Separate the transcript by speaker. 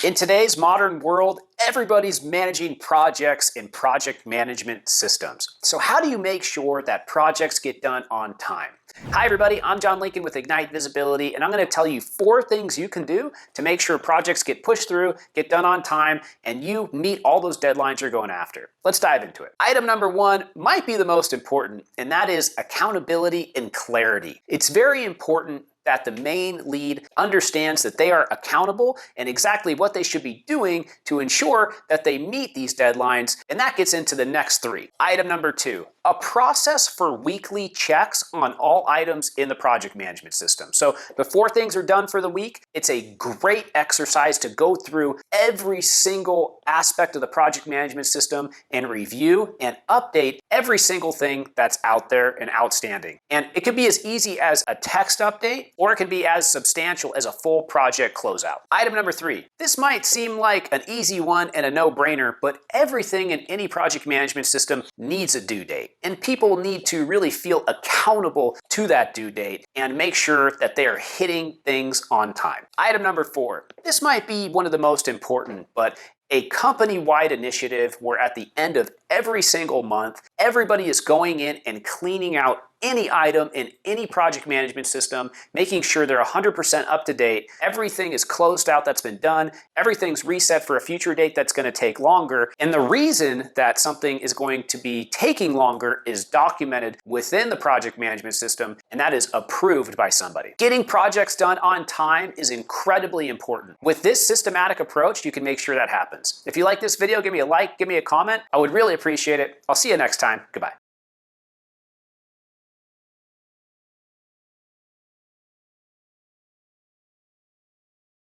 Speaker 1: In today's modern world, everybody's managing projects in project management systems. So how do you make sure that projects get done on time? Hi everybody, I'm John Lincoln with Ignite Visibility, and I'm going to tell you 4 things you can do to make sure projects get pushed through, get done on time, and you meet all those deadlines you're going after. Let's dive into it. Item number 1 might be the most important, and that is accountability and clarity. It's very important that the main lead understands that they are accountable and exactly what they should be doing to ensure that they meet these deadlines, and that gets into the next 3. Item number 2, a process for weekly checks on all items in the project management system. So before things are done for the week, it's a great exercise to go through every single aspect of the project management system and review and update every single thing that's out there and outstanding. And it could be as easy as a text update, or it can be as substantial as a full project closeout. Item number 3. This might seem like an easy one and a no-brainer, but everything in any project management system needs a due date. And people need to really feel accountable to that due date and make sure that they are hitting things on time. Item number 4. This might be one of the most important, but a company-wide initiative where at the end of every single month, everybody is going in and cleaning out any item in any project management system, making sure they're 100% up to date. Everything is closed out that's been done. Everything's reset for a future date that's going to take longer. And the reason that something is going to be taking longer is documented within the project management system, and that is approved by somebody. Getting projects done on time is incredibly important. With this systematic approach, you can make sure that happens. If you like this video, give me a like, give me a comment. I would really appreciate it. I'll see you next time. Goodbye.